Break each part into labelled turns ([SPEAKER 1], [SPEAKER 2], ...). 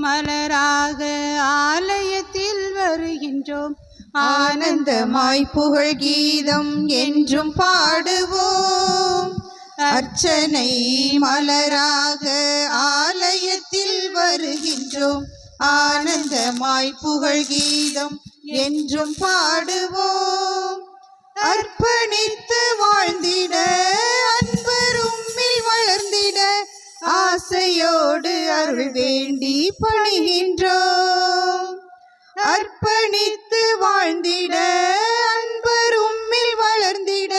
[SPEAKER 1] மலராக ஆலயத்தில் வருகின்றோம்.
[SPEAKER 2] ஆனந்தமாய் புகழ் கீதம் என்றும் பாடுவோம். அர்ச்சனை மலராக ஆலயத்தில் வருகின்றோம். ஆனந்தமாய் புகழ் கீதம் என்றும் பாடுவோம். அர்ப்பணித்து வாழ்ந்திட அன்பரும்மில் வளர்ந்திட ஆசையோடு அருள் வேண்டி பணிகின்றோம். அர்ப்பணித்து வாழ்ந்திட அன்பரும்மில் வளர்ந்திட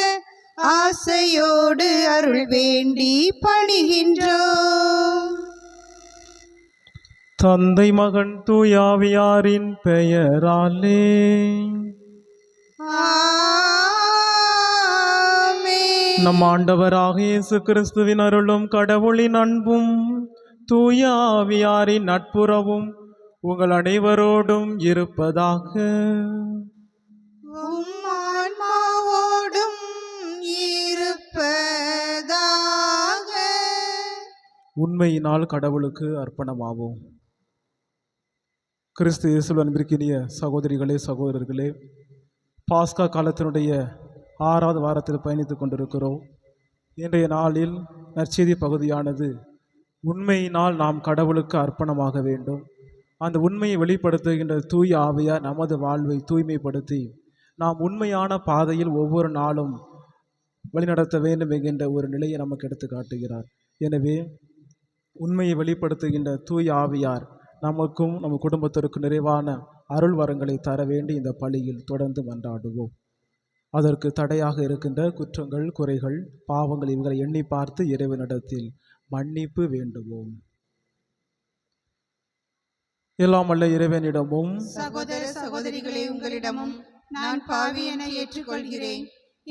[SPEAKER 2] ஆசையோடு அருள் வேண்டி பணிகின்றோம்.
[SPEAKER 3] தந்தை மகன் தூயாவியாரின் பெயராலே நம் ஆண்டவராக இயேசு கிறிஸ்துவின் அருளும் கடவுளின் அன்பும் தூயாவியாரின் நட்புறவும் உங்கள் அனைவரோடும் இருப்பதாக.
[SPEAKER 2] ஆன்மாவோடும் இருப்பதாக.
[SPEAKER 3] உண்மையினால் கடவுளுக்கு அர்ப்பணமாவோம். கிறிஸ்து இயேசுவில் அன்பிற்கினிய சகோதரிகளே சகோதரர்களே, பாஸ்கா காலத்தினுடைய 6வது வாரத்தில் பயணித்து கொண்டிருக்கிறோம். இன்றைய நாளில் நற்செய்தி பகுதியானது உண்மையினால் நாம் கடவுளுக்கு அர்ப்பணமாக வேண்டும். அந்த உண்மையை வெளிப்படுத்துகின்ற தூய ஆவியார் நமது வாழ்வை தூய்மைப்படுத்தி நாம் உண்மையான பாதையில் ஒவ்வொரு நாளும் வழிநடத்த வேண்டும் என்கின்ற ஒரு நிலையை நமக்கு எடுத்து காட்டுகிறார். எனவே உண்மையை வெளிப்படுத்துகின்ற தூய ஆவியார் நமக்கும் நம் குடும்பத்திற்கு நிறைவான அருள் வரங்களை தர வேண்டி இந்த பலியில் தொடர்ந்து மன்றாடுவோம். அதற்கு தடையாக இருக்கின்ற குற்றங்கள், குறைகள், பாவங்கள் இவங்களை எண்ணி பார்த்து இறைவனிடத்தில் மன்னிப்பு வேண்டுவோம். எல்லாம் வல்ல இறைவனிடமும்
[SPEAKER 1] சகோதர சகோதரிகளே, உங்களிடமும் நான் பாவி என ஏற்றுக்கொள்கிறேன்.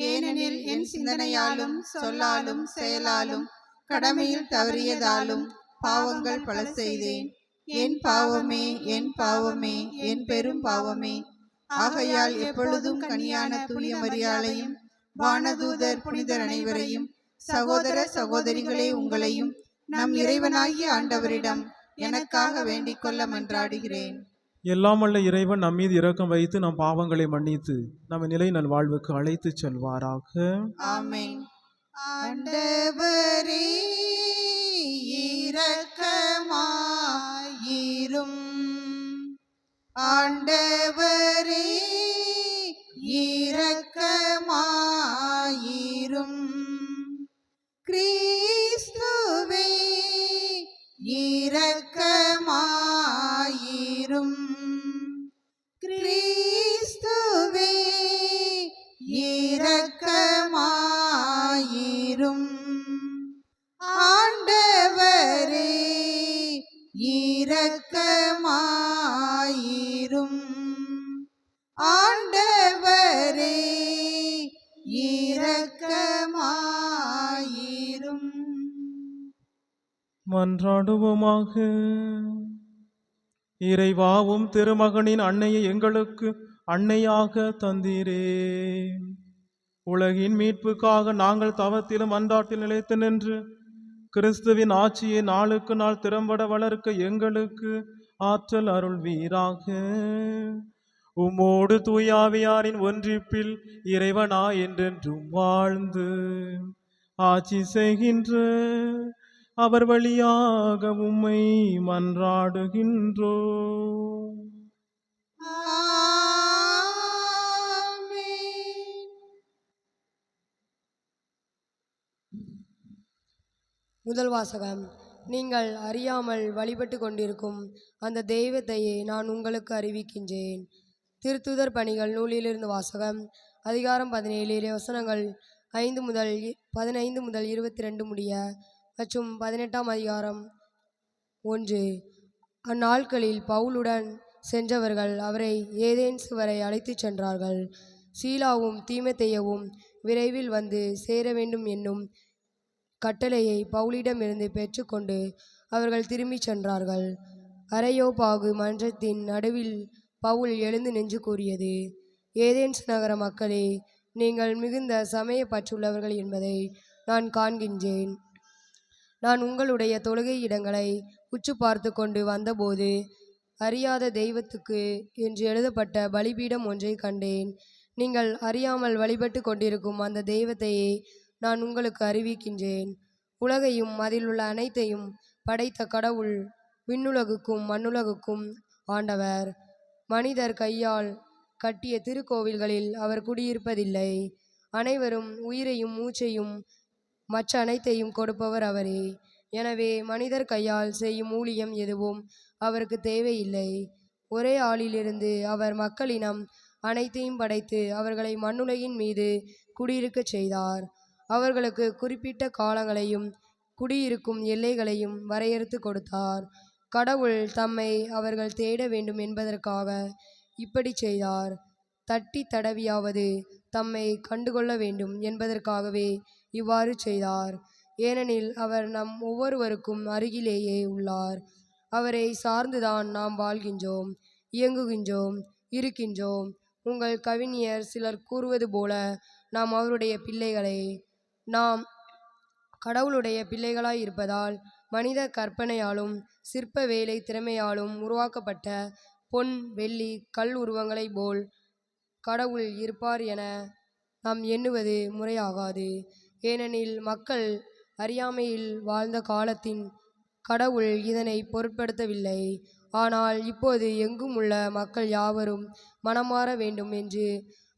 [SPEAKER 1] ஏனெனில் என் சிந்தனையாலும் சொல்லாலும் செயலாலும் கடமையில் தவறியதாலும் பாவங்கள் பல செய்தேன். என் பாவமே, என் பாவமே, என் பெரும் பாவமே. ஆகையால் எப்பொழுதும் கனியான தூய மரியாளையும் வானதூதர் புனிதர் அனைவரையும் சகோதர சகோதரிகளே உங்களையும் நம் இறைவனாகிய ஆண்டவரிடம் எனக்காக வேண்டிக் கொள்ள மன்றாடுகிறேன்.
[SPEAKER 3] எல்லாம் வல்ல இறைவன் நம் மீது இரக்கம் வைத்து நம் பாவங்களை மன்னித்து நம்ம நிலை நல்வாழ்வுக்கு அழைத்து செல்வாராக.
[SPEAKER 1] ஆமென்.
[SPEAKER 2] ஆண்டவரே இரக்கமாயிரும். ஆண்டவரே இரக்கமாயிரும். கிறிஸ்துவே இரக்கமாயிரும். கிறிஸ்துவே இரக்கமாயிரும். ஆண்டவரே இரக்கமாயிரும். ஆண்டவரே இரக்கமாயிரும்.
[SPEAKER 3] மன்றாடுவோமாக. இறைவாவும் திருமகனின் அன்னையை எங்களுக்கு அன்னையாக தந்தீரே. உலகின் மீட்புக்காக நாங்கள் தவத்திலும் அன்றாட்டில் நிலைத்து நின்று கிறிஸ்துவின் ஆட்சியை நாளுக்கு நாள் திறம்பட வளர்க்க எங்களுக்கு ஆற்றல் அருள்வீராக. உம்மோடு தூயாவியாரின் ஒன்றிப்பில் இறைவனா என்றென்றும் வாழ்ந்து ஆட்சி செய்கின்ற அவர் வழியாக உம்மை மன்றாடுகின்றோம்.
[SPEAKER 4] முதல் வாசகம். நீங்கள் அறியாமல் வழிபட்டு கொண்டிருக்கும் அந்த தெய்வத்தையே நான் உங்களுக்கு அறிவிக்கின்றேன். திருத்துதர் பணிகள் நூலிலிருந்து வாசகம். அதிகாரம் 17 வசனங்கள் 5 முதல் 15 முதல் 22 முடிய மற்றும் 18ஆம் அதிகாரம் 1. அந்நாட்களில் பவுலுடன் சென்றவர்கள் அவரை ஏதேன்ஸ் வரை அழைத்துச் சென்றார்கள். சீலாவும் தீமோத்தேயுவும் விரைவில் வந்து சேர வேண்டும் என்னும் கட்டளையை பவுலிடமிருந்து பெற்றுக்கொண்டு அவர்கள் திரும்பிச் சென்றார்கள். அரையோபாகு மன்றத்தின் நடுவில் பவுல் எழுந்து நின்று கூறியது: ஏதேன்ஸ் நகர மக்களே, நீங்கள் மிகுந்த சமய பற்றுள்ளவர்கள் என்பதை நான் காண்கின்றேன். நான் உங்களுடைய தொழுகை இடங்களை உற்று பார்த்து கொண்டு வந்தபோது அறியாத தெய்வத்துக்கு என்று எழுதப்பட்ட பலிபீடம் ஒன்றை கண்டேன். நீங்கள் அறியாமல் வழிபட்டு கொண்டிருக்கும் அந்த தெய்வத்தையே நான் உங்களுக்கு அறிவிக்கின்றேன். உலகையும் அதிலுள்ள அனைத்தையும் படைத்த கடவுள் விண்ணுலகுக்கும் மண்ணுலகுக்கும் ஆண்டவர். மனிதர் கையால் கட்டிய திருக்கோவில்களில் அவர் குடியிருப்பதில்லை. அனைவரும் உயிரையும் மூச்சையும் மற்ற அனைத்தையும் கொடுப்பவர் அவரே. எனவே மனிதர் கையால் செய்யும் ஊழியம் எதுவும் அவருக்கு தேவையில்லை. ஒரே ஆளிலிருந்து அவர் மக்களினம் அனைத்தையும் படைத்து அவர்களை மண்ணுலகின் மீது குடியிருக்கச் செய்தார். அவர்களுக்கு குறிப்பிட்ட காலங்களையும் குடியிருக்கும் எல்லைகளையும் வரையறுத்து கொடுத்தார். கடவுள் தம்மை அவர்கள் தேட வேண்டும் என்பதற்காக இப்படி செய்தார். தட்டி தடவியாவது தம்மை கண்டுகொள்ள வேண்டும் என்பதற்காகவே இவ்வாறு செய்தார். ஏனெனில் அவர் நம் ஒவ்வொருவருக்கும் அருகிலேயே உள்ளார். அவரை சார்ந்துதான் நாம் வாழ்கின்றோம், இயங்குகின்றோம், இருக்கின்றோம். உங்கள் கவிஞர் சிலர் கூறுவது போல நாம் அவருடைய பிள்ளைகளே. நாம் கடவுளுடைய பிள்ளைகளாய் இருப்பதால் மனித கற்பனையாலும் சிற்ப வேலை திறமையாலும் உருவாக்கப்பட்ட பொன் வெள்ளி கல் உருவங்களைப் போல் கடவுள் இருப்பார் என நாம் எண்ணுவது முறையாகாது. ஏனெனில் மக்கள் அறியாமையில் வாழ்ந்த காலத்தின் கடவுள் இதனை பொருட்படுத்தவில்லை. ஆனால் இப்போது எங்கும் உள்ள மக்கள் யாவரும் மனமாற வேண்டும் என்று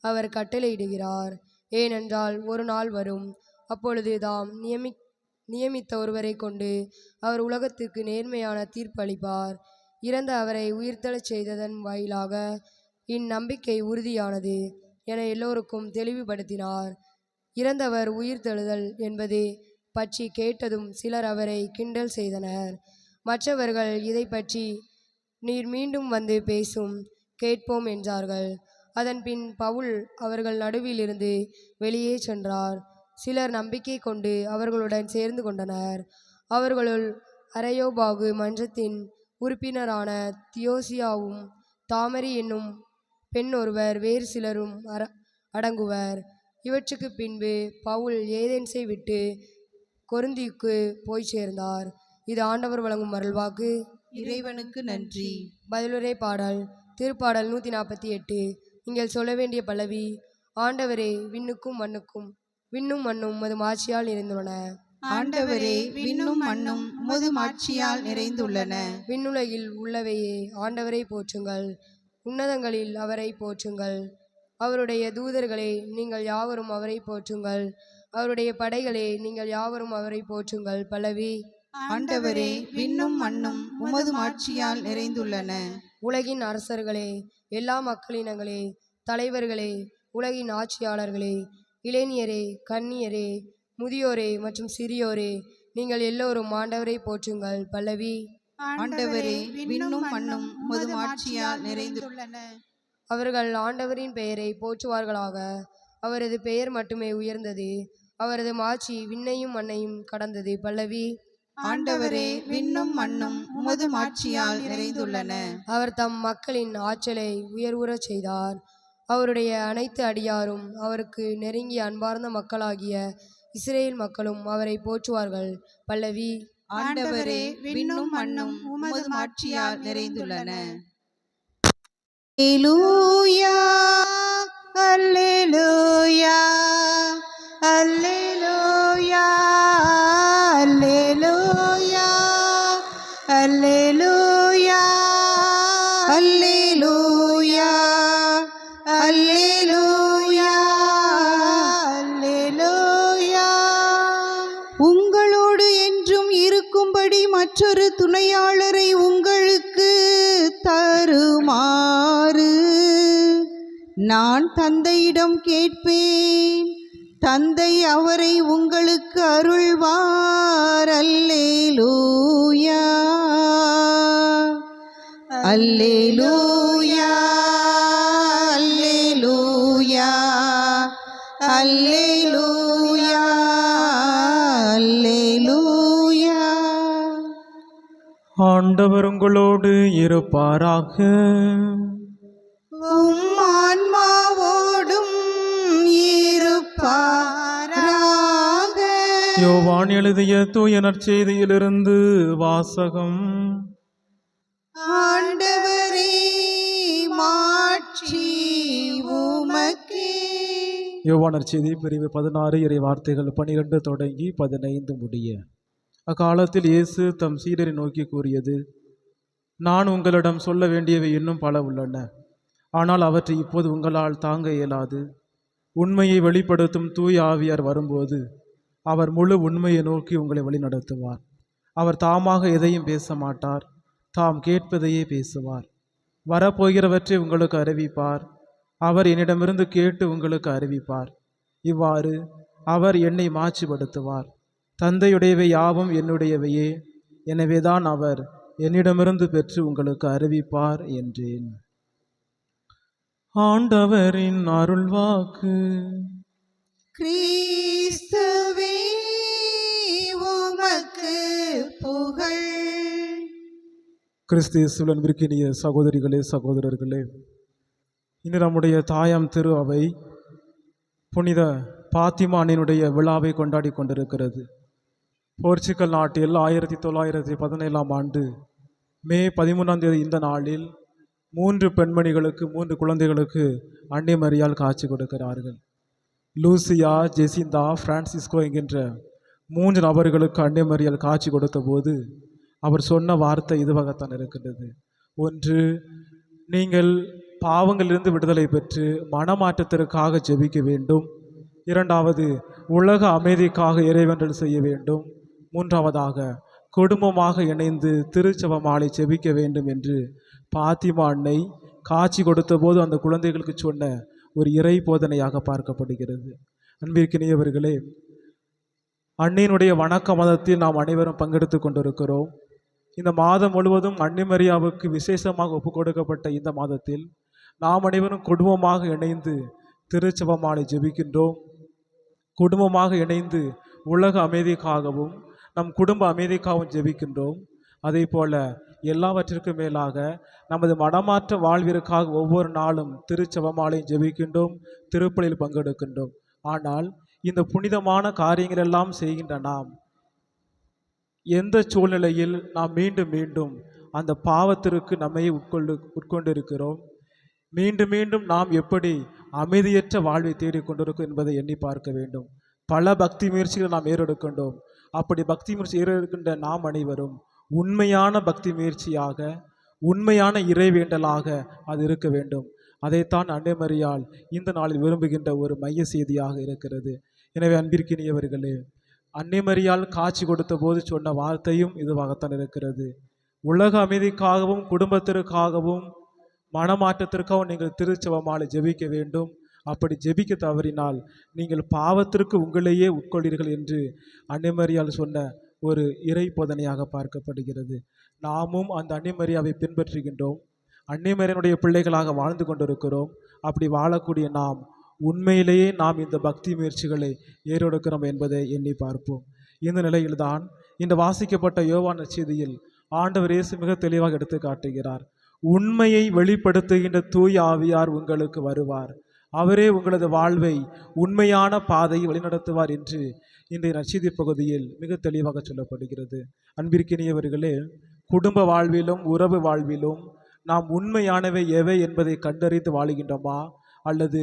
[SPEAKER 4] அவர் கட்டளையிடுகிறார். ஏனென்றால் ஒரு நாள் வரும், அப்பொழுது தாம் நியமித்த ஒருவரை கொண்டு அவர் உலகத்திற்கு நேர்மையான தீர்ப்பு அளிப்பார். இறந்த அவரை உயிர்த்தெழச் செய்ததன் வாயிலாக இந்நம்பிக்கை உறுதியானது என எல்லோருக்கும் தெளிவுபடுத்தினார். இறந்தவர் உயிர்த்தெழுதல் என்பது பற்றி கேட்டதும் சிலர் அவரை கிண்டல் செய்தனர். மற்றவர்கள் இதை பற்றி நீர் மீண்டும் வந்து பேசும், கேட்போம் என்றார்கள். அதன்பின் பவுல் அவர்கள் நடுவிலிருந்து வெளியே சென்றார். சிலர் நம்பிக்கை கொண்டு அவர்களுடன் சேர்ந்து கொண்டனர். அவர்களுள் அரையோபாகு மன்றத்தின் உறுப்பினரான தியோசியாவும் தாமரி என்னும் பெண் ஒருவர் வேறு சிலரும் அடங்குவர். இவற்றுக்கு பின்பு பவுல் ஏதென்ஸை விட்டு கொரிந்திக்கு போய் சேர்ந்தார். இது ஆண்டவர் வழங்கும் அருள்வாக்கு.
[SPEAKER 1] இறைவனுக்கு நன்றி.
[SPEAKER 4] பதிலுரை பாடல். திருப்பாடல் 148. நீங்கள் சொல்ல வேண்டிய பல்லவி. ஆண்டவரே, விண்ணும் மண்ணும் உமது மாட்சியால் நிறைந்துள்ளன.
[SPEAKER 1] ஆண்டவரே, விண்ணும் மண்ணும் உமது மாட்சியால் நிறைந்துள்ளன.
[SPEAKER 4] விண்ணுலகில் உள்ளவையே ஆண்டவரை போற்றுங்கள், உன்னதங்களில் அவரை போற்றுங்கள். அவருடைய தூதர்களே, நீங்கள் யாவரும் அவரை போற்றுங்கள். அவருடைய படைகளே, நீங்கள் யாவரும் அவரை போற்றுங்கள். பல்லவி.
[SPEAKER 1] ஆண்டவரே, விண்ணும் மண்ணும் உமது மாட்சியால் நிறைந்துள்ளன.
[SPEAKER 4] உலகின் அரசர்களே, எல்லா மக்களினங்களே, தலைவர்களே, உலகின் ஆட்சியாளர்களே, இளைஞரே, கன்னியரே, முதியோரே மற்றும் சிறியோரே, நீங்கள் எல்லோரும் ஆண்டவரை போற்றுங்கள். பல்லவி.
[SPEAKER 1] ஆண்டவரே, விண்ணும் மண்ணும் உமது மாட்சியால் நிறைந்துள்ளன.
[SPEAKER 4] அவர்கள் ஆண்டவரின் பெயரை போற்றுவார்களாக. அவரது பெயர் மட்டுமே உயர்ந்தது, அவரது மாட்சி விண்ணையும் மண்ணையும் கடந்தது. பல்லவி.
[SPEAKER 1] ஆண்டவரே, விண்ணும் மண்ணும் உமது மாட்சியால் நிறைந்துள்ளன.
[SPEAKER 4] அவர் தம் மக்களின் ஆற்றலை உயர்வுறச் செய்தார். அவருடைய அனைத்து அடியாரும் அவருக்கு நெருங்கிய அன்பார்ந்த மக்களாகிய இஸ்ரேல் மக்களும் அவரை போற்றுவார்கள். பல்லவி.
[SPEAKER 1] ஆண்டவரே, விண்ணும் மண்ணும் உமது மாட்சியால் நிறைந்துள்ளன.
[SPEAKER 2] அல்லேலூயா, அல்லேலூயா, அல்லேலூயா, அல்லேலூயா, அல்லேலூயா, அல்லேலூயா, அல்லேலூயா, அல்லேலூயா. உங்களோடு என்றும் இருக்கும்படி மற்றொரு துணையாளரை உங்களுக்கு தருமாறு நான் தந்தையிடம் கேட்பேன். தந்தை அவரை உங்களுக்கு அருள்வார். அல்லேலூயா, அல்லேலூயா, அல்லேலூயா, அல்லேலூயா, அல்லேலூயா.
[SPEAKER 3] ஆண்டவர் உங்களோடு இருப்பாராக.
[SPEAKER 2] உம் ஆன்மாவோடும் இருப்பாராக.
[SPEAKER 3] யோவான் எழுதிய தூய நற்செய்தியிலிருந்து வாசகம்.
[SPEAKER 2] ஆண்டவரே மாட்சி உமக்கே.
[SPEAKER 3] யோவான் நற்செய்தி பிரிவு 16 இறை வார்த்தைகள் 12 தொடங்கி 15 முடிய. அக்காலத்தில் இயேசு தம் சீடரை நோக்கி கூறியது: நான் உங்களிடம் சொல்ல வேண்டியவை இன்னும் பல உள்ளன, ஆனால் அவற்றை இப்போது உங்களால் தாங்க இயலாது. உண்மையை வெளிப்படுத்தும் தூய ஆவியார் வரும்போது அவர் முழு உண்மையை நோக்கி உங்களை வழிநடத்துவார். அவர் தாமாக எதையும் பேச மாட்டார், தாம் கேட்பதையே பேசுவார். வரப்போகிறவற்றை உங்களுக்கு அறிவிப்பார். அவர் என்னிடமிருந்து கேட்டு உங்களுக்கு அறிவிப்பார். இவ்வாறு அவர் என்னை மாட்சிப்படுத்துவார். தந்தையுடையவை யாவும் என்னுடையவையே, எனவேதான் அவர் என்னிடமிருந்து பெற்று உங்களுக்கு அறிவிப்பார் என்றேன். ஆண்டவரின் அருள்வாக்கு.
[SPEAKER 2] கிறிஸ்துவே உமக்கு புகழ்.
[SPEAKER 3] கிறிஸ்து இயேசுவில் அன்பிற்கினிய சகோதரிகளே சகோதரர்களே, இன்று நம்முடைய தாயாம் திரு அவை புனித பாத்திமா அன்னையினுடைய விழாவை கொண்டாடி கொண்டிருக்கிறது. போர்ச்சுகல் நாட்டில் 1917 ஆண்டு மே 13 இந்த நாளில் 3 பெண்மணிகளுக்கு 3 குழந்தைகளுக்கு அன்னை மரியாள் காட்சி கொடுக்கிறார்கள். லூசியா, ஜெசிந்தா, பிரான்சிஸ்கோ என்கின்ற 3 நபர்களுக்கு அன்னை மரியாள் காட்சி கொடுத்த போது அவர் சொன்ன வார்த்தை இதுவாகத்தான் இருக்கின்றது. ஒன்று, நீங்கள் பாவங்களிலிருந்து விடுதலை பெற்று மனமாற்றத்திற்காக ஜெபிக்க வேண்டும். இரண்டாவது, உலக அமைதிக்காக இறைவேண்டல் செய்ய வேண்டும். மூன்றாவதாக, குடும்பமாக இணைந்து திருச்செபமாலை ஜெபிக்க வேண்டும் என்று பாத்திமா அன்னை காட்சி கொடுத்த போது அந்த குழந்தைகளுக்கு சொன்ன ஒரு இறை போதனையாக பார்க்கப்படுகிறது. அன்பிற்கினியவர்களே, அன்னையினுடைய வணக்க மதத்தில் நாம் அனைவரும் பங்கெடுத்து கொண்டிருக்கிறோம். இந்த மாதம் முழுவதும் அன்னை மரியாவுக்கு விசேஷமாக ஒப்பு கொடுக்கப்பட்ட இந்த மாதத்தில் நாம் அனைவரும் குடும்பமாக இணைந்து திருச்செபமாலை ஜெபிக்கின்றோம். குடும்பமாக இணைந்து உலக அமைதிக்காகவும் நம் குடும்ப அமைதிக்காகவும் ஜெபிக்கின்றோம். அதே போல எல்லாவற்றிற்கும் மேலாக நமது மனமாற்ற வாழ்விற்காக ஒவ்வொரு நாளும் திருச்செபமாலையும் ஜெபிக்கின்றோம், திருப்பலியில் பங்கெடுக்கின்றோம். ஆனால் இந்த புனிதமான காரியங்கள் எல்லாம் செய்கின்ற நாம் எந்த சூழ்நிலையில் நாம் மீண்டும் மீண்டும் அந்த பாவத்திற்கு நம்மையே உட்கொண்டிருக்கிறோம்? மீண்டும் மீண்டும் நாம் எப்படி அமைதியற்ற வாழ்வை தேடிக்கொண்டிருக்கோம் என்பதை எண்ணி பார்க்க வேண்டும். பல பக்தி முயற்சிகளை நாம் ஏறெடுக்கின்றோம். அப்படி பக்தி முயற்சி ஏறெடுக்கின்ற நாம் அனைவரும் உண்மையான பக்தி முயற்சியாக, உண்மையான இறைவேண்டலாக அது இருக்க வேண்டும். அதைத்தான் அன்னை மரியாள் இந்த நாளில் விரும்புகின்ற ஒரு மைய செய்தியாக இருக்கிறது. எனவே அன்பிற்கினியவர்களே, அன்னை மரியாள் காட்சி கொடுத்த போது சொன்ன வார்த்தையும் இதுவாகத்தான் இருக்கிறது. உலக அமைதிக்காகவும் குடும்பத்திற்காகவும் மனமாற்றத்திற்காகவும் நீங்கள் திருச்செபமாலை ஜெபிக்க வேண்டும். அப்படி ஜெபிக்க தவறினால் நீங்கள் பாவத்திற்கு உங்களையே உட்கொள்வீர்கள் என்று அன்னை மரியாள் சொன்ன ஒரு இறை போதனையாக பார்க்கப்படுகிறது. நாமும் அந்த அன்னை மரியாவை பின்பற்றுகின்றோம். அன்னை மரியாளுடைய பிள்ளைகளாக வாழ்ந்து கொண்டிருக்கிறோம். அப்படி வாழக்கூடிய நாம் உண்மையிலேயே நாம் இந்த பக்தி முயற்சிகளை ஏறெடுக்கிறோம் என்பதை எண்ணி பார்ப்போம். இந்த நிலையில்தான் இந்த வாசிக்கப்பட்ட யோவான் நற்செய்தியில் ஆண்டவர் இயேசு மிக தெளிவாக எடுத்து காட்டுகிறார். உண்மையை வெளிப்படுத்துகின்ற தூய ஆவியார் உங்களுக்கு வருவார், அவரே உங்களது வாழ்வை உண்மையான பாதையை வழிநடத்துவார் என்று இன்றைய நற்செய்தி பகுதியில் மிக தெளிவாக சொல்லப்படுகிறது. அன்பிற்கினியவர்களே, குடும்ப வாழ்விலும் உறவு வாழ்விலும் நாம் உண்மையானவை எவை என்பதை கண்டறிந்து வாழுகின்றோமா, அல்லது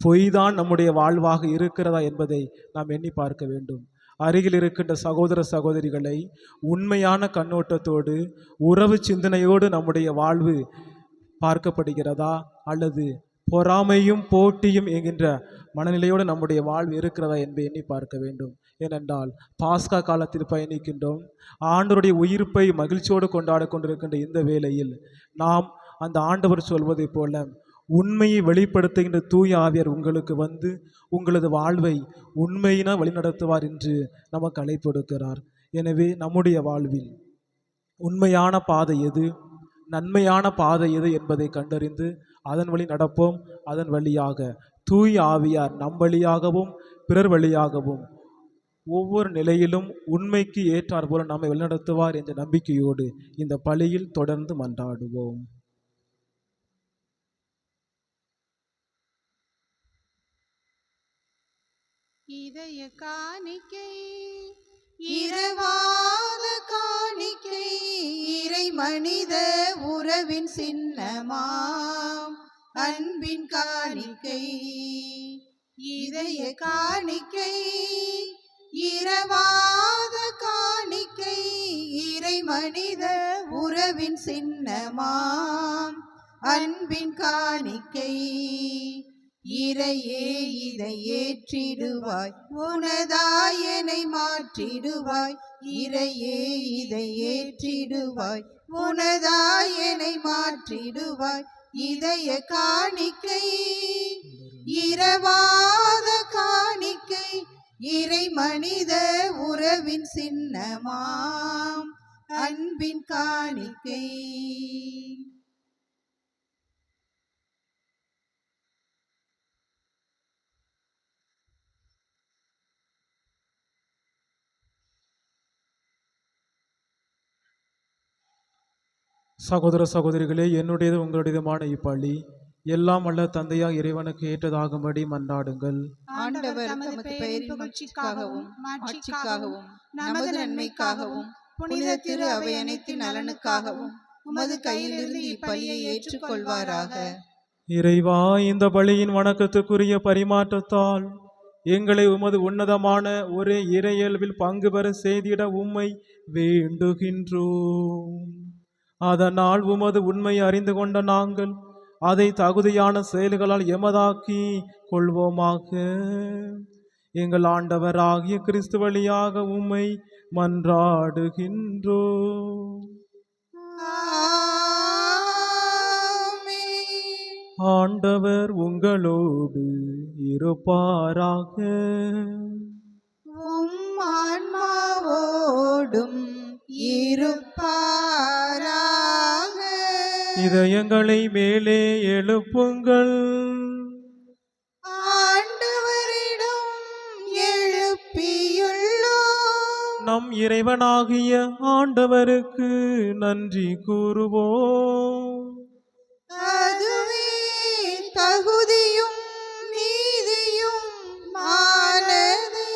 [SPEAKER 3] பொய்தான் நம்முடைய வாழ்வாக இருக்கிறதா என்பதை நாம் எண்ணி பார்க்க வேண்டும். அருகில் இருக்கின்ற சகோதர சகோதரிகளை உண்மையான கண்ணோட்டத்தோடு உறவு சிந்தனையோடு நம்முடைய வாழ்வு பார்க்கப்படுகிறதா, அல்லது பொறாமையும் போட்டியும் என்கின்ற மனநிலையோடு நம்முடைய வாழ்வு இருக்கிறதா என்பதை எண்ணி பார்க்க வேண்டும். ஏனென்றால் பாஸ்கா காலத்தில் பயணிக்கின்றோம். ஆண்டவருடைய உயிர்ப்பை மகிழ்ச்சியோடு கொண்டாட கொண்டிருக்கின்ற இந்த வேளையில் நாம் அந்த ஆண்டவர் சொல்வதைப் போல உண்மையை வெளிப்படுத்துகின்ற தூய ஆவியார் உங்களுக்கு வந்து உங்களது வாழ்வை உண்மையினா வழிநடத்துவார் என்று நமக்கு அழைப்பு கொடுக்கிறார். எனவே நம்முடைய வாழ்வில் உண்மையான பாதை எது, நன்மையான பாதை எது என்பதை கண்டறிந்து அதன் வழி நடப்போம். அதன் வழியாக தூய ஆவியார் நம் வழியாகவும் பிறர் வழியாகவும் ஒவ்வொரு நிலையிலும் உண்மைக்கு ஏற்றார் போல நம்மை வழிநடத்துவார் என்ற நம்பிக்கையோடு இந்த பலியில் தொடர்ந்து மன்றாடுவோம்.
[SPEAKER 1] இதய காணிக்கை
[SPEAKER 2] இரவாத காணிக்கை இறை மனித உறவின் சின்னமாம் அன்பின் காணிக்கை இதய காணிக்கை இரவாத காணிக்கை இறை மனித உறவின் சின்னமாம் அன்பின் காணிக்கை இறையே இதை ஏற்றிடுவாய் உனதாயனை மாற்றிடுவாய் இறையே இதை ஏற்றிடுவாய் உனதாயனை மாற்றிடுவாய் இதய காணிக்கை இரவாத காணிக்கை இறை மனித உறவின் சின்னமாம் அன்பின் காணிக்கை.
[SPEAKER 3] சகோதர சகோதரிகளே, என்னுடையது உங்களுடையதுமான இப்பள்ளி எல்லாம் வல்ல தந்தையாக இறைவனுக்கு ஏற்றதாகும்படி மன்றாடுங்கள்.
[SPEAKER 1] ஆண்டவர் தமது பெயரின் புகழ்ச்சிக்காகவும் மாட்சிக்காகவும் நமது நன்மைக்காகவும் புனித திரு அவை அனைத்தின் நலனுக்காகவும் உமது கையிலிருந்து இப்பலியை ஏற்றுக்கொள்வாராக.
[SPEAKER 3] இறைவா, இந்த பலியின் வணக்கத்துக்குரிய பரிமாற்றத்தால் எங்களை உமது உன்னதமான ஒரு இறையல்பில் பங்கு பெற செய்திட உம்மை வேண்டுகின்றோம். அதனால் உமது உண்மையை அறிந்து கொண்ட நாங்கள் அதை தகுதியான செயல்களால் எமதாக்கி கொள்வோமாக. எங்கள் ஆண்டவராகிய கிறிஸ்து வழியாக உம்மை மன்றாடுகின்றோம். ஆண்டவர் உங்களோடு இருப்பாராக.
[SPEAKER 2] உம் ஆன்மாவோடும் இருப்பாராக.
[SPEAKER 3] இதயங்களை மேலே எழுப்புங்கள்.
[SPEAKER 2] ஆண்டவரிடம் எழுப்பியுள்ளோம்.
[SPEAKER 3] நம் இறைவனாகிய ஆண்டவருக்கு நன்றி கூறுவோம்.
[SPEAKER 2] அதுவே தகுதியும் நீதியும் ஆனது.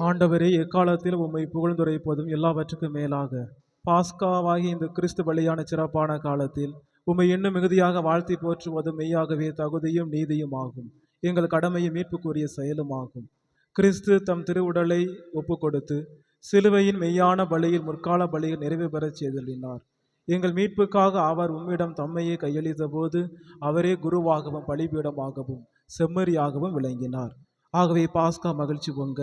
[SPEAKER 3] ஆண்டவரே, எக்காலத்தில் உம்மை புகழ்ந்துரைப்பதும் எல்லாவற்றுக்கும் மேலாக பாஸ்காவாகிய இந்த கிறிஸ்து பலியான சிறப்பான காலத்தில் உம்மை இன்னும் மிகுதியாக வாழ்த்தி போற்றுவதும் மெய்யாகவே தகுதியும் நீதியும் ஆகும். எங்கள் கடமையும் மீட்புக்குரிய செயலுமாகும். கிறிஸ்து தம் திருவுடலை ஒப்பு கொடுத்து சிலுவையின் மெய்யான பலியில் முற்கால பலியில் நிறைவு பெறச் செய்தலினார். எங்கள் மீட்புக்காக அவர் உம்மிடம் தம்மையே கையளித்த போது அவரே குருவாகவும் பலிபீடமாகவும் செம்மறியாகவும் விளங்கினார். ஆகவே பாஸ்கா மகிழ்ச்சி பொங்க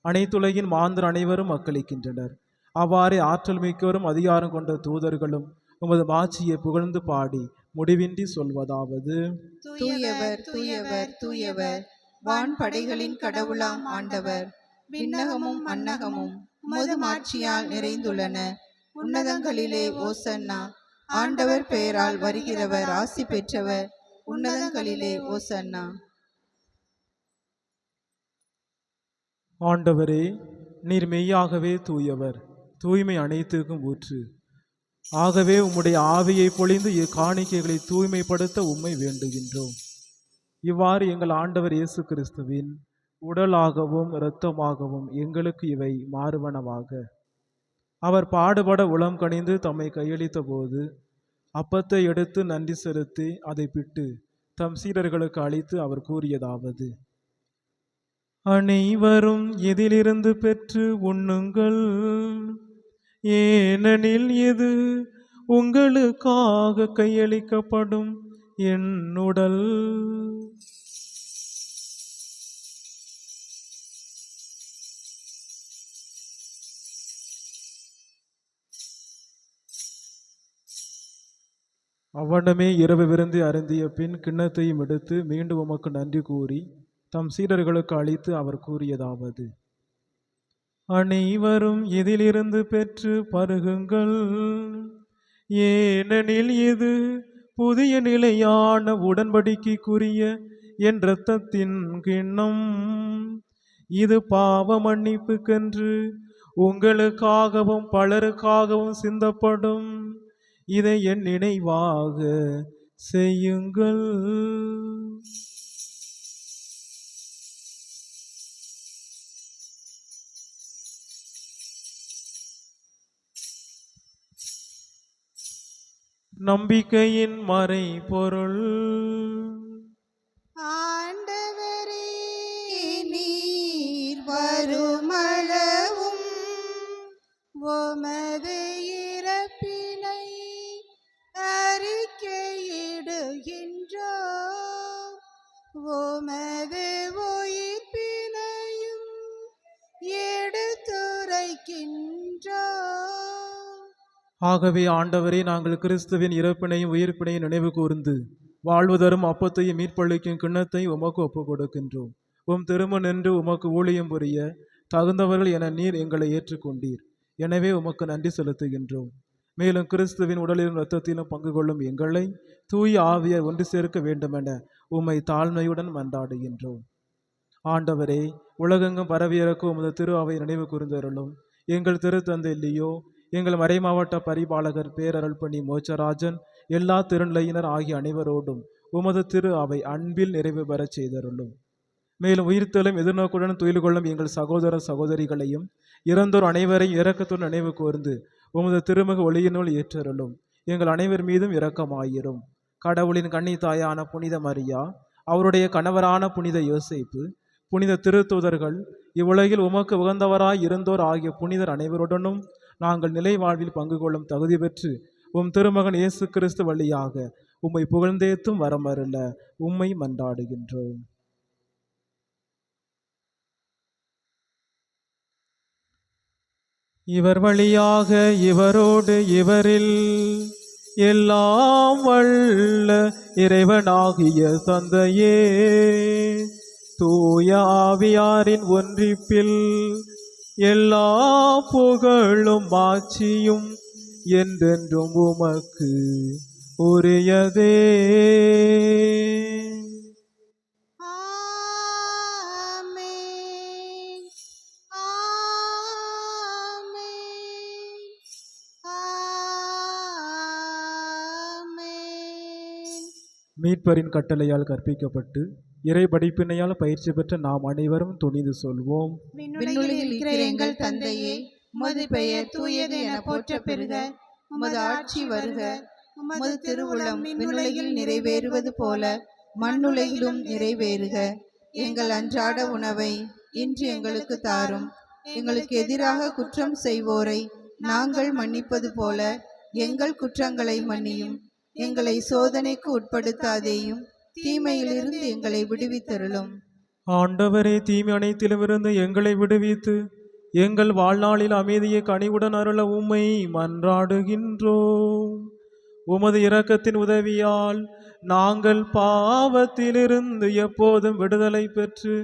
[SPEAKER 3] அனைத்துலகின் மாந்தர் அனைவரும் மக்களிக்கின்றனர். அவ்வாறே ஆற்றல் மிக்கவரும் அதிகாரம் கொண்ட தூதர்களும் உமது மாட்சியை புகழ்ந்து பாடி முடிவின்றி சொல்வதாவது:
[SPEAKER 1] தூயவர் தூயவர் தூயவர், வான் படைகளின் கடவுளாம் ஆண்டவர். விண்ணகமும் மண்ணகமும் உமது மாட்சியால் நிறைந்துள்ளன. உன்னதங்களிலே ஓசன்னா. ஆண்டவர் பெயரால் வருகிறவர் ஆசி பெற்றவர். உன்னதங்களிலே ஓசன்னா.
[SPEAKER 3] ஆண்டவரே, நீர் மெய்யாகவே தூயவர், தூய்மை அனைத்துக்கும் ஊற்று. ஆகவே உம்முடைய ஆவியை பொழிந்து இக்காணிக்கைகளை தூய்மைப்படுத்த உம்மை வேண்டுகின்றோம். இவ்வாறு எங்கள் ஆண்டவர் இயேசு கிறிஸ்துவின் உடலாகவும் இரத்தமாகவும் எங்களுக்கு இவை மாறுவனவாக. அவர் பாடுபட உளம் கனிந்து தம்மை கையளித்த போது அப்பத்தை எடுத்து நன்றி செலுத்தி அதை பிட்டு தம் சீடர்களுக்கு அளித்து அவர் கூறியதாவது: அனைவரும் இதிலிருந்து பெற்று உண்ணுங்கள், ஏனெனில் இது உங்களுக்காக கையளிக்கப்படும் என் உடல். அவ்வண்ணமே இரவு விருந்து அருந்திய பின் கிண்ணத்தையும் எடுத்து மீண்டும் உமக்கு நன்றி கூறி தம் சீடர்களுக்கு அளித்து அவர் கூறியதாவது: அனைவரும் இதிலிருந்து பெற்று பருகுங்கள், ஏனெனில் இது புதிய நிலையான உடன்படிக்கைக்குரிய என் இரத்தத்தின் கிண்ணம். இது பாவ மன்னிப்புக்கென்று உங்களுக்காகவும் பலருக்காகவும் சிந்தப்படும். இதை என் நினைவாக செய்யுங்கள். நம்பிக்கையின் மறை பொருள்.
[SPEAKER 2] ஆண்டவரே, நீர் வருமளவும் உமது இறப்பினை அறிக்கையிடுகின்றோம், உமது உயிர்ப்பினையும் எடுத்துரைக்கின்றோம்.
[SPEAKER 3] ஆகவே ஆண்டவரே, நாங்கள் கிறிஸ்துவின் இறப்பினையும் உயிர்ப்பினையும் நினைவு கூர்ந்து வாழ்வதரும் அப்பத்தையும் மீட்பளிக்கும் கிண்ணத்தை உமக்கு ஒப்புக் கொடுக்கின்றோம். உம் திரும்ப நின்று உமக்கு ஊழியம் புரிய தகுந்தவர்கள் என நீர் எங்களை ஏற்றுக்கொண்டீர். எனவே உமக்கு நன்றி செலுத்துகின்றோம். மேலும் கிறிஸ்துவின் உடலிலும் இரத்தத்திலும் பங்கு கொள்ளும் எங்களை தூய ஆவியர் ஒன்று சேர்க்க வேண்டுமென உம்மை தாழ்மையுடன் மன்றாடுகின்றோம். ஆண்டவரே, உலகெங்கும் பரவியிருக்கும் உமது திரு அவை நினைவு கூர்ந்தருளும். எங்கள் திருத்தந்தை லியோ, எங்கள் மறைமாவட்ட பரிபாலகர் பேரருள்பணி மோச்சராஜன், எல்லா திருநிலையினர் ஆகிய அனைவரோடும் உமது திரு அவை அன்பில் நிறைவு பெறச் செய்தருளும். மேலும் உயிர்த்தலும் எதிர்நோக்குடன் துயில் கொள்ளும் எங்கள் சகோதர சகோதரிகளையும் இறந்தோர் அனைவரையும் இரக்கத்துடன் நினைவு கூர்ந்து உமது திருமுக ஒளியினுள் ஏற்றருளும். எங்கள் அனைவர் மீதும் இரக்கமாயிரும். கடவுளின் கன்னி தாயான புனித மரியா, அவருடைய கணவரான புனித யோசேப்பு, புனித திருத்தூதர்கள், இவ்வுலகில் உமக்கு உகந்தவராய் இருந்தோர் ஆகிய புனிதர் அனைவருடனும் நாங்கள் நிலை வாழ்வில் பங்கு கொள்ளும் தகுதி பெற்று உம் திருமகன் இயேசு கிறிஸ்து வழியாக உம்மை புகழ்ந்தேத்தும் வரமருள உம்மை மன்றாடுகின்றோம். இவர் வழியாக இவரோடு இவரில் எல்லாம் வல்ல இறைவனாகிய தந்தையே, தூய ஆவியாரின் ஒன்றிப்பில் எல்லா புகழும் ஆட்சியும் என்றென்றும் உமக்கு உரியதே.
[SPEAKER 2] ஆமென். ஆமென். ஆமென்.
[SPEAKER 3] மீட்பரின் கட்டளையால் கற்பிக்கப்பட்டு இறை படிப்பினையால் பயிற்சி பெற்ற நாம் அனைவரும் துணிந்து சொல்வோம்.
[SPEAKER 1] விண்ணுலகில் இருக்கிற எங்கள் தந்தையே, உமது பெயர் தூயது என போற்ற பெறுக. உமது ஆட்சி வருக. உமது திருவுளம் விண்ணுலகில் நிறைவேறுவது போல மண்ணுலகிலும் நிறைவேறுக. எங்கள் அன்றாட உணவை இன்று எங்களுக்கு தாரும். எங்களுக்கு எதிராக குற்றம் செய்வோரை நாங்கள் மன்னிப்பது போல எங்கள் குற்றங்களை மன்னியும். எங்களை சோதனைக்கு உட்படுத்தாதேயும், தீமையிலிருந்து எங்களை விடுவித்தருளும்.
[SPEAKER 3] ஆண்டவரே, தீமை அனைத்திலுமிருந்து எங்களை விடுவித்து எங்கள் வாழ்நாளில் அமைதியை கனிவுடன் அருள உம்மை மன்றாடுகின்றோம். உமது இரக்கத்தின் உதவியால் நாங்கள் பாவத்திலிருந்து எப்போதும் விடுதலை பெற்று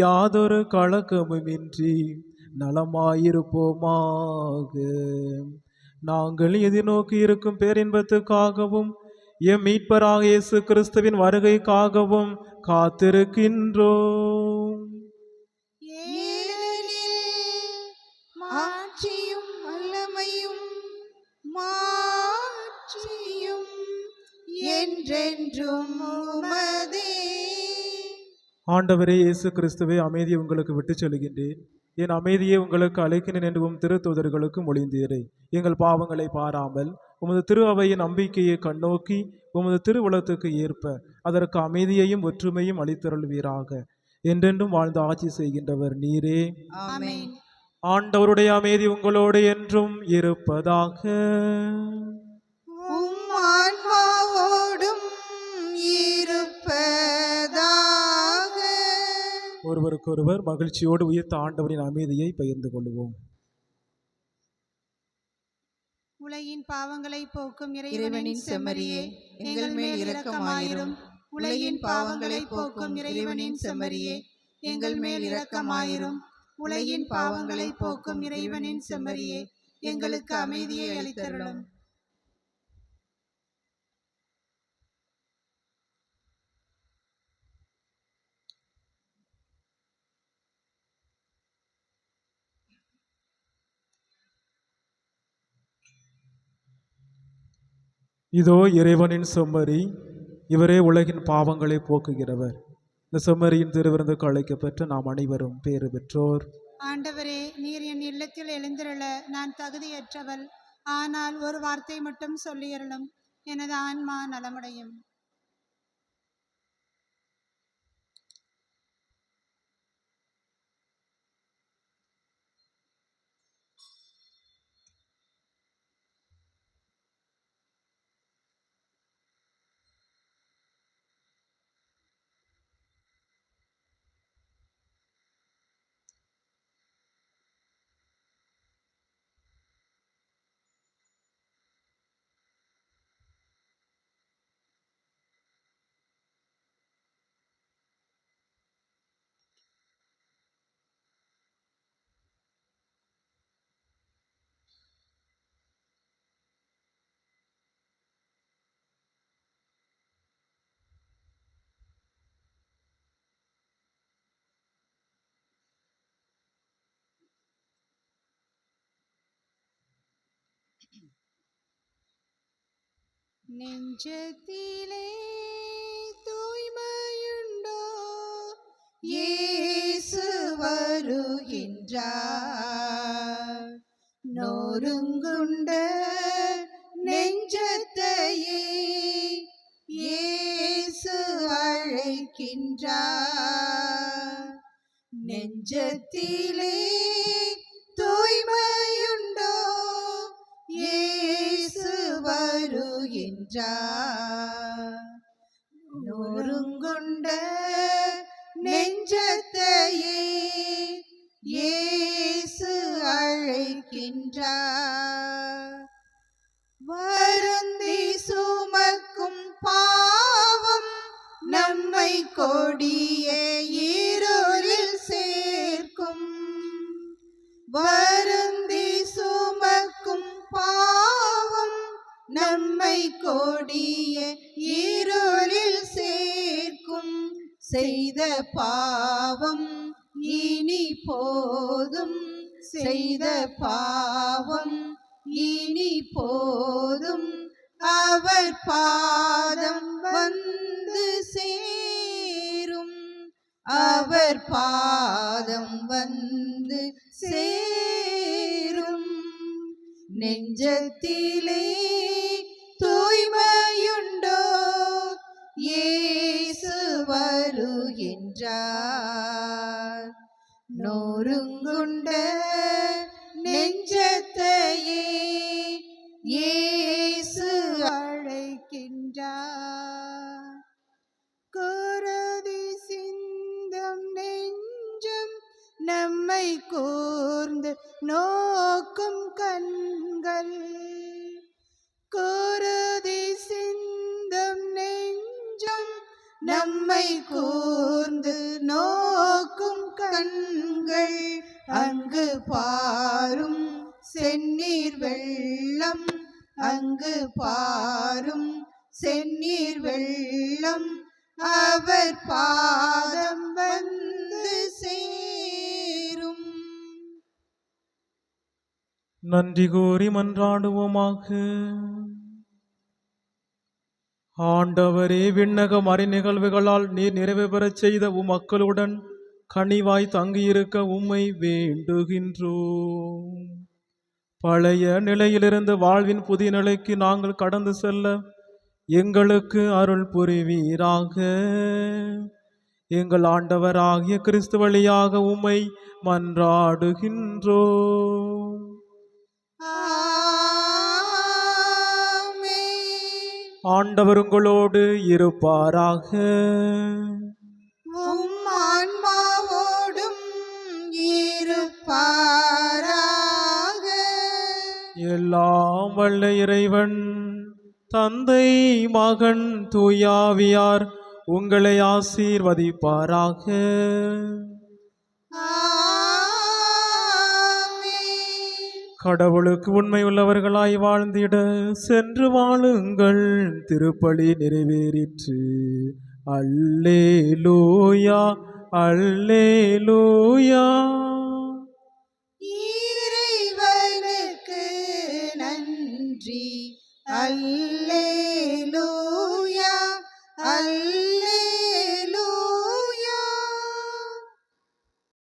[SPEAKER 3] யாதொரு கலக்கமுமின்றி நலமாயிருப்போமாக. நாங்கள் எதிர்நோக்கி இருக்கும் பேரின்பத்துக்காகவும் எம் மீட்பராக இயேசு கிறிஸ்துவின் வருகைக்காகவும் காத்திருக்கின்றோம்.
[SPEAKER 2] ஏனெனில் மாட்சியும் வல்லமையும் மாட்சியும் என்றென்றும் உமதே.
[SPEAKER 3] ஆண்டவரே இயேசு கிறிஸ்துவே, அமைதியை உங்களுக்கு விட்டுச் செல்கின்றேன், என் அமைதியை உங்களுக்கு அழைக்கிறேன் என்று உம் திருத்தூதர்களுக்கு மொழிந்தீரே. எங்கள் பாவங்களை பாராமல் உமது திரு அவையின் நம்பிக்கையை கண்ணோக்கி உமது திருவுளத்துக்கு ஏற்ப அதற்கு அமைதியையும் ஒற்றுமையும் அளித்தருள்வீராக. என்றென்றும் வாழ்ந்து ஆட்சி செய்கின்றவர் நீரே.
[SPEAKER 1] ஆமென்.
[SPEAKER 3] ஆண்டவருடைய அமைதி உங்களோடு என்றும் இருப்பதாக.
[SPEAKER 2] உம் ஆன்மாவோடும் இருப்பதாக.
[SPEAKER 3] ஒருவருக்கொருவர் மகிழ்ச்சியோடு உயிர்த்த ஆண்டவரின் அமைதியை பகிர்ந்து கொள்வோம்.
[SPEAKER 2] உலகின் பாவங்களை போக்கும்
[SPEAKER 1] இறைவனின் செம்மறியே, எங்கள் மேல் இரக்கமாயிரும். உலகின் பாவங்களை போக்கும் இறைவனின் செம்மறியே, எங்கள் மேல் இரக்கமாயிரும். உலகின் பாவங்களை போக்கும் இறைவனின் செம்மறியே, எங்களுக்கு அமைதியை அளித்தருளும்.
[SPEAKER 3] இதோ இறைவனின் செம்மறி, இவரே உலகின் பாவங்களை போக்குகிறவர். இந்த செம்மறியின் திருவிருந்துக்கு அழைக்கப்பெற்ற நாம் அனைவரும் பேறு பெற்றோர்.
[SPEAKER 2] ஆண்டவரே, நீர் என் இல்லத்தில் எழுந்திருள நான் தகுதியற்றவள். ஆனால் ஒரு வார்த்தை மட்டும் சொல்லியருளும், எனது ஆன்மா நலமடையும். நெஞ்சத்திலே தூய்மையுண்டோ? இயேசு வருகின்றார். நொறுங்குண்ட நெஞ்சத்தையே இயேசு அழைக்கின்றார். நெஞ்சத்திலே தூய்மையுண்டோ? இயேசு வருகின்றார். நொறுங்குண்ட நெஞ்சத்தையே இயேசு அழைக்கின்றார். வருந்தி சுமக்கும் பாவம் நம்மை கொடிய இருளில் சேர்க்கும். வருந்தி சுமக்கும் பாவம் நம்மை கொடிய இருளில் சேர்க்கும். செய்த பாவம் இனி போதும், செய்த பாவம் இனி போதும். அவர் பாதம் வந்து சேரும், அவர் பாதம் வந்து சேரும். நெஞ்சத்திலே தூய்மையுண்டோ? இயேசு வருகின்றார். நொறுங்குண்ட நெஞ்சத்தையே இயேசு அழைக்கின்றார். குருதி சிந்தும் நெஞ்சம் நம்மை கூர்ந்து நோக்கும் கண்கள். குருதி சிந்தும் நெஞ்சம் நம்மை கூர்ந்து நோக்கும் கண்கள். அங்கு பாரும் செந்நீர் வெள்ளம், அங்கு பாரும் செந்நீர் வெள்ளம். அவர் பாதம் வந்து சேரும்.
[SPEAKER 3] நன்றி கூறி மன்றாடுவோமாக. ஆண்டவரே, விண்ணக மறை நிகழ்வுகளால் நீர் நிறைவு பெறச் செய்த மக்களுடன் கனிவாய் தங்கியிருக்க உம்மை வேண்டுகின்றோம். பழைய நிலையிலிருந்து வாழ்வின் புதிய நிலைக்கு நாங்கள் கடந்து செல்ல எங்களுக்கு அருள் புரிவீராக. எங்கள் ஆண்டவராகிய கிறிஸ்து வழியாக உம்மை மன்றாடுகின்றோம். ஆண்டவர் உங்களோடு இருப்பாராக.
[SPEAKER 2] உம் ஆன்மாவோடும் இருப்பாராக.
[SPEAKER 3] எல்லாம் வல்ல இறைவன் தந்தை, மகன், தூயாவியார் உங்களை ஆசீர்வதிப்பாராக. கடவுளுக்கு உண்மை உள்ளவர்களாய் வாழ்ந்திட சென்று வாழுங்கள். திருப்பலி நிறைவேறிற்று. அல்லேலூயா, அல்லேலூயா.
[SPEAKER 2] இறைவனுக்கு நன்றி. அல்லேலூயா.